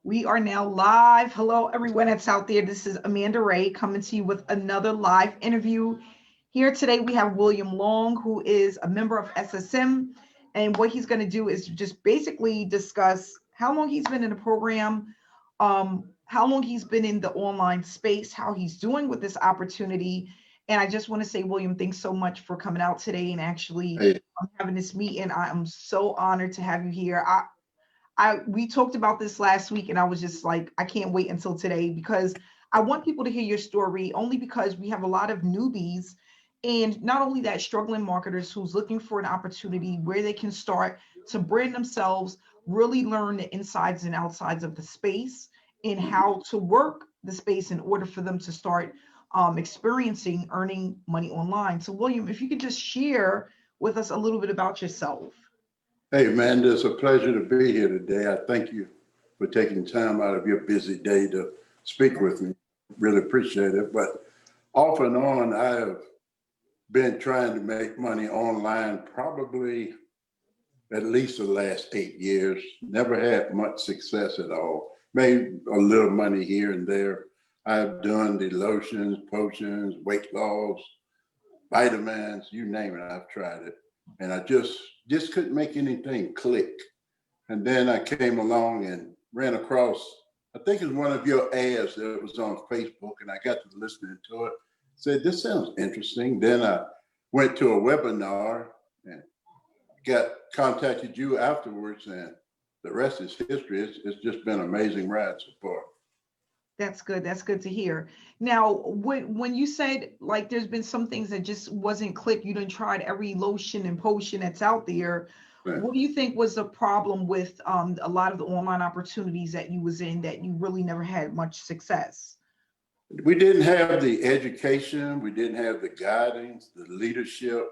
We are now live. Hello, everyone that's out there. This is Amanda Ray coming to you with another live interview. Here today, we have William Long, who is a member of SSM. And what he's going to do is just basically discuss how long he's been in the program, how long he's been in the online space, how he's doing with this opportunity. And I just want to say, William, thanks so much for coming out today and actually Hey, having this meeting. I am so honored to have you here. We talked about this last week and I was just like, I can't wait until today because I want people to hear your story only because we have a lot of newbies and not only that, struggling marketers who's looking for an opportunity where they can start to brand themselves, really learn the insides and outsides of the space and how to work the space in order for them to start experiencing earning money online. So William, if you could just share with us a little bit about yourself. hey, man, it's a pleasure to be here today. I thank you for taking time out of your busy day to speak with me. Really appreciate it. But off and on, I have been trying to make money online probably at least the last 8 years. Never had much success at all. Made a little money here and there. I've done the lotions, potions, weight loss, vitamins, you name it, I've tried it. And I just couldn't make anything click. And then I came along and ran across, I think it was one of your ads that was on Facebook, and I got to listening to it. Said, this sounds interesting. Then I went to a webinar and got contacted you afterwards, and the rest is history. It's just been an amazing ride so far. That's good. That's good to hear. Now, when you said like there's been some things that just wasn't click, you done tried every lotion and potion that's out there. Right. What do you think was the problem with a lot of the online opportunities that you was in that you really never had much success? We didn't have the education, we didn't have the guidance, the leadership.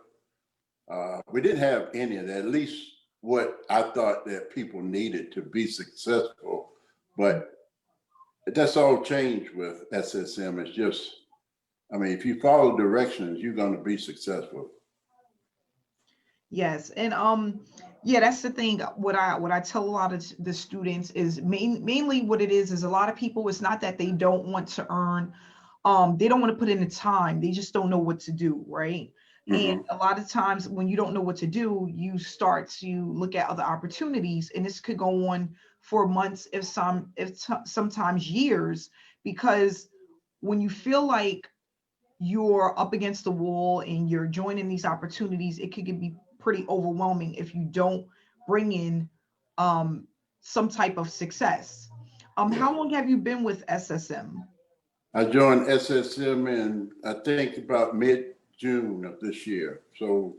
We didn't have any of that, at least what I thought that people needed to be successful. But that's all changed with SSM. It's just, I mean, if you follow directions, you're going to be successful. Yes, and yeah, that's the thing. What I tell a lot of the students is mainly what it is a lot of people. It's not that they don't want to earn, they don't want to put in the time. They just don't know what to do, right? And Hmm. a lot of times when you don't know what to do, you start to look at other opportunities, and this could go on for months, sometimes years, because when you feel like you're up against the wall and you're joining these opportunities, it could be pretty overwhelming if you don't bring in um, some type of success. Yeah. How long have you been with SSM? I joined SSM in, I think, about mid-June of this year. So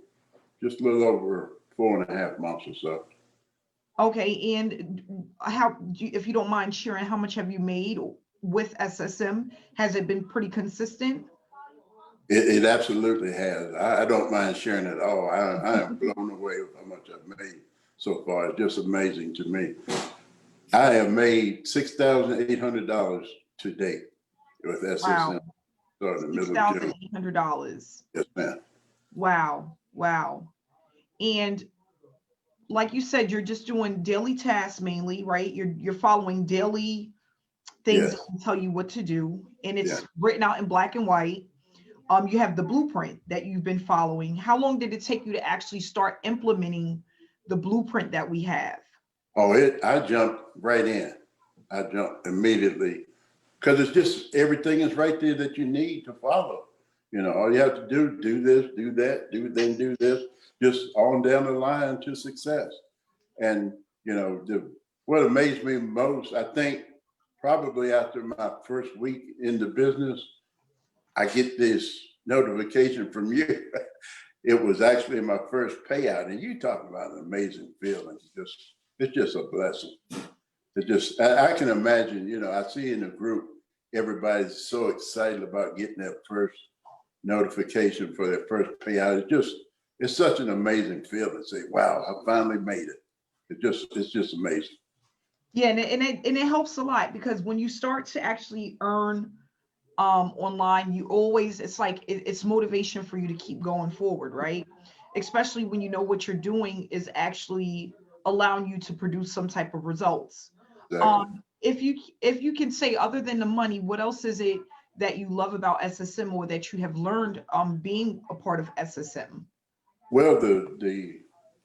just a little over 4.5 months or so. Okay, and if you don't mind sharing, how much have you made with SSM? Has it been pretty consistent? It absolutely has. I don't mind sharing it all. I am blown away with how much I've made so far. It's just amazing to me. I have made $6,800 to date with SSM. Wow, Started in the six middle of thousand June. eight hundred dollars. Yes, ma'am. Wow, wow. And like you said, you're just doing daily tasks mainly, right? You're following daily things that Yes. can tell you what to do, and Yeah. it's written out in black and white. You have the blueprint that you've been following. How long did it take you to actually start implementing the blueprint that we have? Oh, I jumped right in. I jumped immediately because it's just everything is right there that you need to follow. You know, all you have to do this, do that, do this, just on down the line to success. And what amazed me most, I think, probably after my first week in the business, I get this notification from you. It was actually my first payout, and you talking about an amazing feeling. It's just a blessing. I can imagine. I see in the group everybody's so excited about getting that first notification for their first payout. It's such an amazing feeling. Say, wow, I finally made it. It's just amazing. Yeah, and it helps a lot because when you start to actually earn online, you always it's like it's motivation for you to keep going forward, right? Especially when you know what you're doing is actually allowing you to produce some type of results. Exactly. if you can say, other than the money, what else is it that you love about SSM, or that you have learned being a part of SSM? Well, the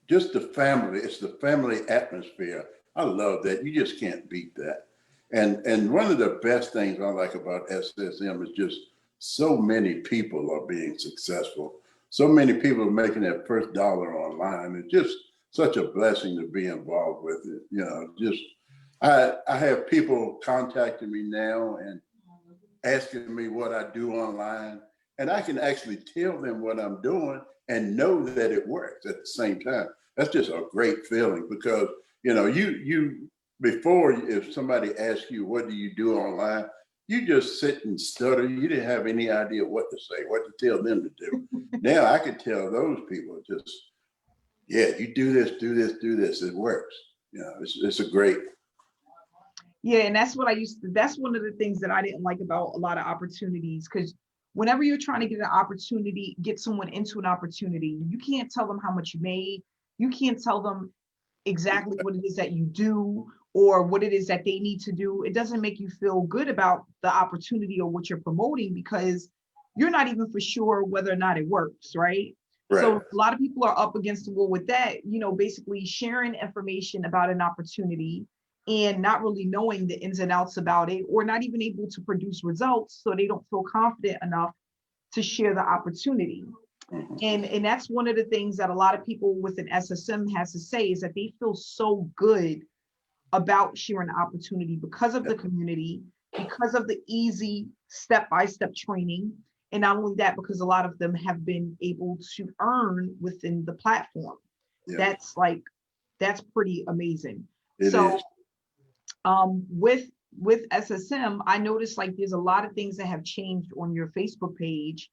just the family, it's the family atmosphere. I love that. You just can't beat that. And one of the best things I like about SSM is just so many people are being successful. So many people are making that first dollar online. It's just such a blessing to be involved with it. You know, just I have people contacting me now and asking me what I do online, and I can actually tell them what I'm doing and know that it works at the same time. That's just a great feeling because you before, if somebody asks you what do you do online, you just sit and stutter. You didn't have any idea what to say, what to tell them to do. Now I can tell those people just, yeah, you do this, do this, do this. It works. It's a great. Yeah, and that's what that's one of the things that I didn't like about a lot of opportunities, because whenever you're trying to get an opportunity, get someone into an opportunity, you can't tell them how much you made. You can't tell them exactly what it is that you do or what it is that they need to do. It doesn't make you feel good about the opportunity or what you're promoting, because you're not even for sure whether or not it works, right? Right. So a lot of people are up against the wall with that, basically sharing information about an opportunity and not really knowing the ins and outs about it, or not even able to produce results, so they don't feel confident enough to share the opportunity. Mhm. And that's one of the things that a lot of people with an SSM has to say, is that they feel so good about sharing the opportunity because of the community, because of the easy step-by-step training. And not only that, because a lot of them have been able to earn within the platform. Yeah, That's pretty amazing. it So is. with SSM, I noticed like there's a lot of things that have changed on your Facebook page,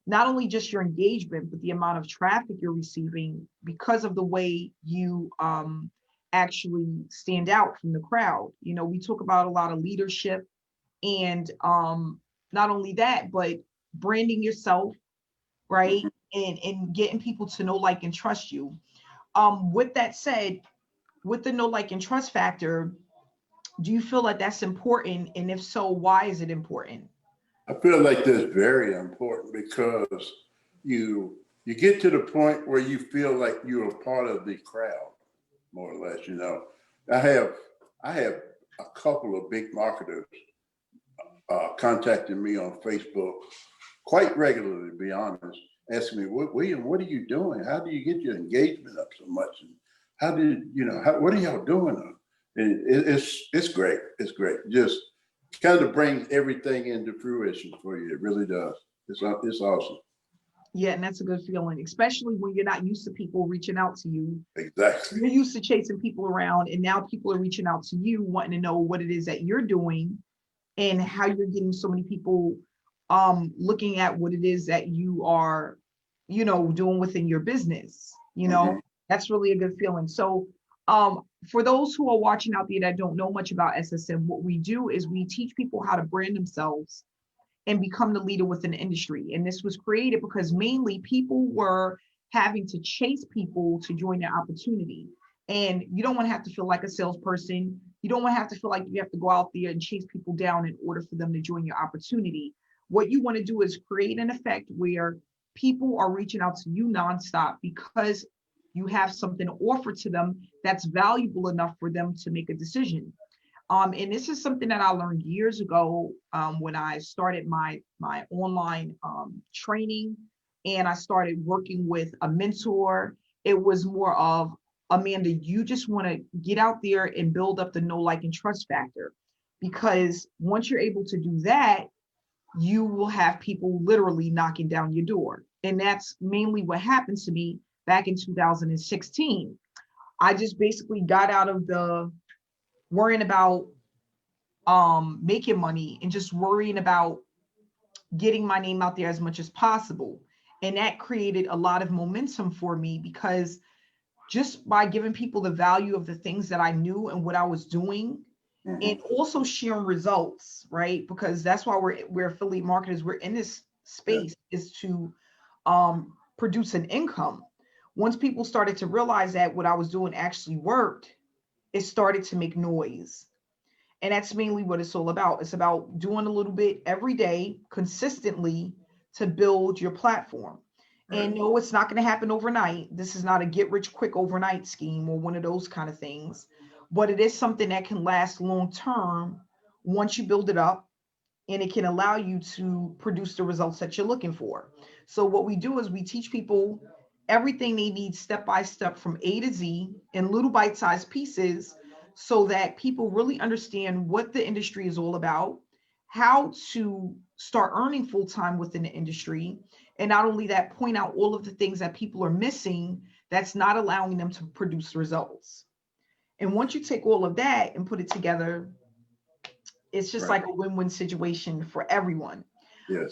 not only just your engagement, but the amount of traffic you're receiving because of the way you actually stand out from the crowd. We talk about a lot of leadership, and not only that, but branding yourself, right? Mhm. And getting people to know, like, and trust you. With that said, with the know, like, and trust factor, do you feel like that's important? And if so, why is it important? I feel like that's very important because you get to the point where you feel like you're a part of the crowd, more or less. I have I have a couple of big marketers contacting me on Facebook quite regularly, to be honest, asking me, William, what are you doing? How do you get your engagement up so much? And how did what are y'all doing? And it's great. It's great. Just kind of brings everything into fruition for you. It really does. It's awesome. Yeah, and that's a good feeling, especially when you're not used to people reaching out to you. Exactly. You're used to chasing people around, and now people are reaching out to you, wanting to know what it is that you're doing and how you're getting so many people looking at what it is that you are, doing within your business. Hmm. That's really a good feeling. So for those who are watching out there that don't know much about SSM, what we do is we teach people how to brand themselves and become the leader within the industry. And this was created because mainly people were having to chase people to join their opportunity. And you don't want to have to feel like a salesperson. You don't want to have to feel like you have to go out there and chase people down in order for them to join your opportunity. What you want to do is create an effect where people are reaching out to you nonstop because you have something to offer to them that's valuable enough for them to make a decision. And this is something that I learned years ago when I started my online training, and I started working with a mentor. It was more of, Amanda, you just want to get out there and build up the know, like, and trust factor, because once you're able to do that, you will have people literally knocking down your door. And that's mainly what happened to me back in 2016. I just basically got out of the worrying about making money and just worrying about getting my name out there as much as possible. And that created a lot of momentum for me, because just by giving people the value of the things that I knew and what I was doing, and Hmm. also sharing results, right? Because that's why we're affiliate marketers. We're in this Yeah. space is to produce an income. Once people started to realize that what I was doing actually worked, it started to make noise. And that's mainly what it's all about. It's about doing a little bit every day consistently to build your platform. Right. And no, it's not going to happen overnight. This is not a get rich quick overnight scheme or one of those kind of things, but it is something that can last long term once you build it up, and it can allow you to produce the results that you're looking for. So what we do is we teach people everything they need step by step from A to Z in little bite-sized pieces so that people really understand what the industry is all about, how to start earning full time within the industry, and not only that, point out all of the things that people are missing that's not allowing them to produce results. And once you take all of that and put it together, it's just Right. like a win-win situation for everyone. Yes.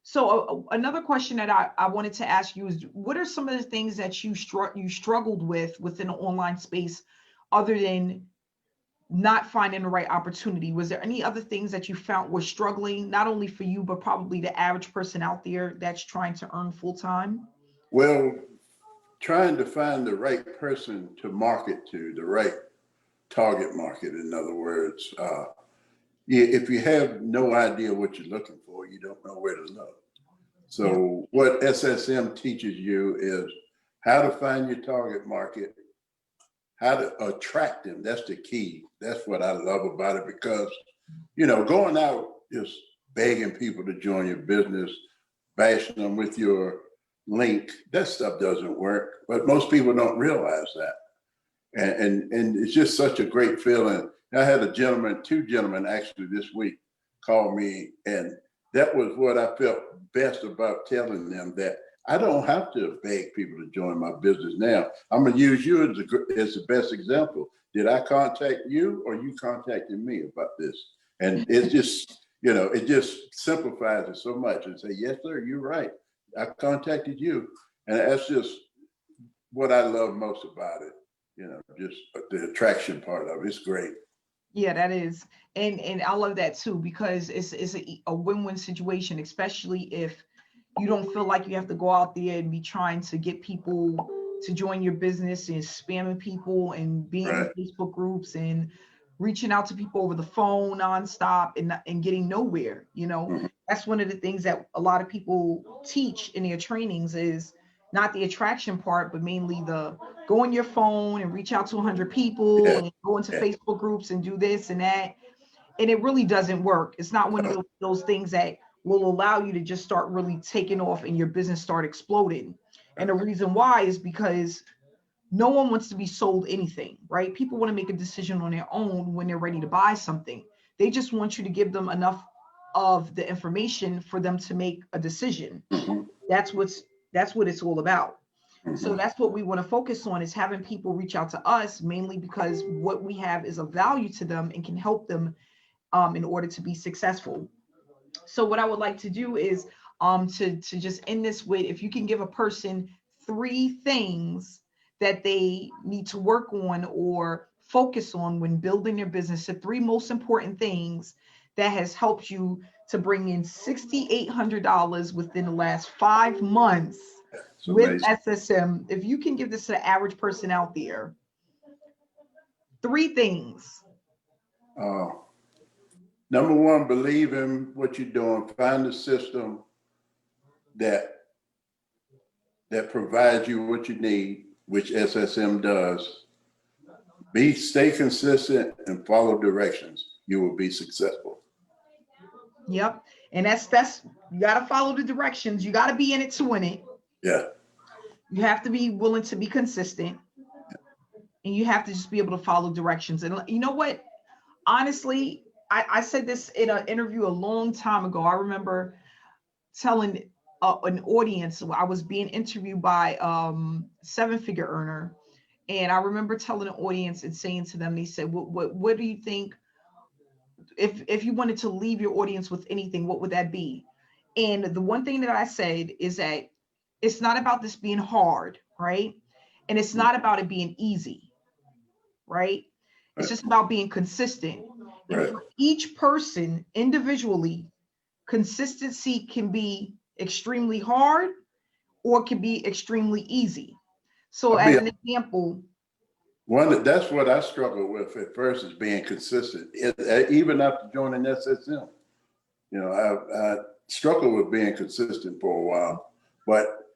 So another question that I wanted to ask you is, what are some of the things that you struggled with within the online space, other than not finding the right opportunity? Was there any other things that you found were struggling, not only for you, but probably the average person out there that's trying to earn full time? Well, trying to find the right person to market to, the right target market, in other words. If you have no idea what you're looking for, you don't know where to look. Yeah. So what SSM teaches you is how to find your target market, how to attract them. That's the key. That's what I love about it, because, going out just begging people to join your business, bashing them with your link, that stuff doesn't work. But most people don't realize that. And it's just such a great feeling. I had two gentlemen actually this week call me, and that was what I felt best about telling them, that I don't have to beg people to join my business now. I'm gonna use you as the best example. Did I contact you, or you contacted me about this? And it's just, it just simplifies it so much, and say, yes, sir, you're right. I contacted you. And that's just what I love most about it. Just the attraction part of it. It's great. Yeah, that is. And I love that too, because it's a win-win situation, especially if you don't feel like you have to go out there and be trying to get people to join your business and spamming people and being in Right. Facebook groups and reaching out to people over the phone nonstop and getting nowhere. Mhm. That's one of the things that a lot of people teach in their trainings is not the attraction part, but mainly the go on your phone and reach out to 100 people Yeah. and go into Yeah. Facebook groups and do this and that. And it really doesn't work. It's not one of those things that will allow you to just start really taking off and your business start exploding. And the reason why is because no one wants to be sold anything, right? People want to make a decision on their own when they're ready to buy something. They just want you to give them enough of the information for them to make a decision. Mhm. That's what it's all about. So Mhm. that's what we want to focus on, is having people reach out to us, mainly because what we have is of value to them and can help them in order to be successful. So what I would like to do is to just end this with, if you can give a person three things that they need to work on or focus on when building their business, the three most important things that has helped you to bring in $6,800 within the last 5 months It's with amazing. SSM. If you can give this to the average person out there, three things. Uh, Number one, believe in what you're doing. Find a system that provides you what you need, which SSM does. Stay consistent and follow directions. You will be successful. Yep. And that's you got to follow the directions. You got to be in it to win it. Yeah. You have to be willing to be consistent, and you have to just be able to follow directions. And you know what? Honestly, I said this in an interview a long time ago. I remember telling an audience, I was being interviewed by seven-figure earner. And I remember telling the audience and saying to them, they said, what do you think, if you wanted to leave your audience with anything, what would that be? And the one thing that I said is that it's not about this being hard, right? And it's not about it being easy, right? It's Right. just about being consistent. And Right. for each person individually, consistency can be extremely hard or it can be extremely easy. So I'll be as an example, That's what I struggled with at first, is being consistent. Even after joining SSM, I struggled with being consistent for a while. But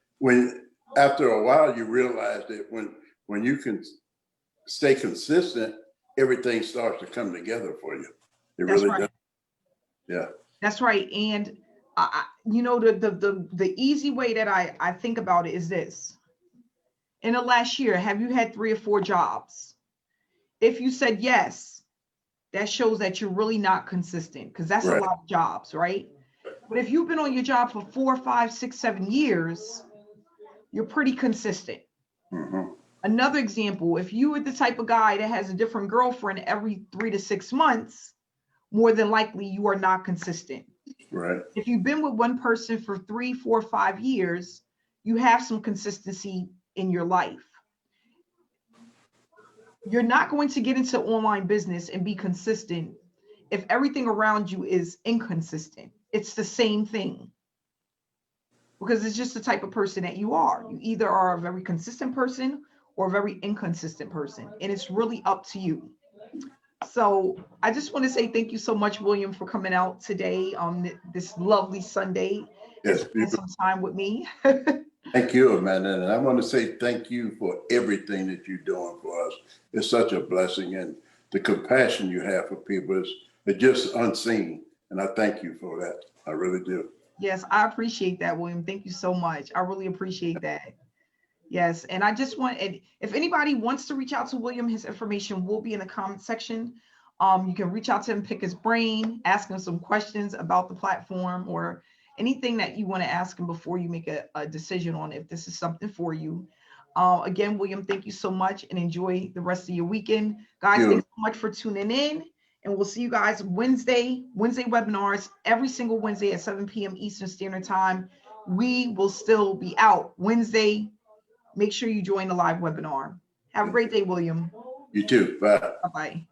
after a while, you realize that when you can stay consistent, everything starts to come together for you. It That's really right. does. Yeah. That's right. And the easy way that I think about it is this. In the last year, have you had 3 or 4 jobs? If you said yes, that shows that you're really not consistent, because that's a Right. lot of jobs, right? But if you've been on your job for 4, 5, 6, 7 years, you're pretty consistent. Mm-hmm. Another example, if you are the type of guy that has a different girlfriend every 3 to 6 months, more than likely you are not consistent. Right. If you've been with one person for 3, 4, 5 years, you have some consistency in your life. You're not going to get into online business and be consistent if everything around you is inconsistent. It's the same thing, because it's just the type of person that you are. You either are a very consistent person or a very inconsistent person, and it's really up to you. So I just want to say thank you so much, William, for coming out today on this lovely Sunday and Yes. spending some time with me. Thank you, Amanda. And I want to say thank you for everything that you're doing for us. It's such a blessing, and the compassion you have for people is just unseen. And I thank you for that. I really do. Yes, I appreciate that, William. Thank you so much. I really appreciate that. Yes, and I just want, and if anybody wants to reach out to William, his information will be in the comment section. You can reach out to him, pick his brain, ask him some questions about the platform, or anything that you want to ask him before you make a decision on if this is something for you. Again, William, thank you so much, and enjoy the rest of your weekend. Guys, Thank you. thanks so much for tuning in, and we'll see you guys Wednesday webinars, every single Wednesday at 7 p.m. Eastern Standard Time. We will still be out Wednesday. Make sure you join the live webinar. Have a great day, William. You too. Bye. Bye-bye.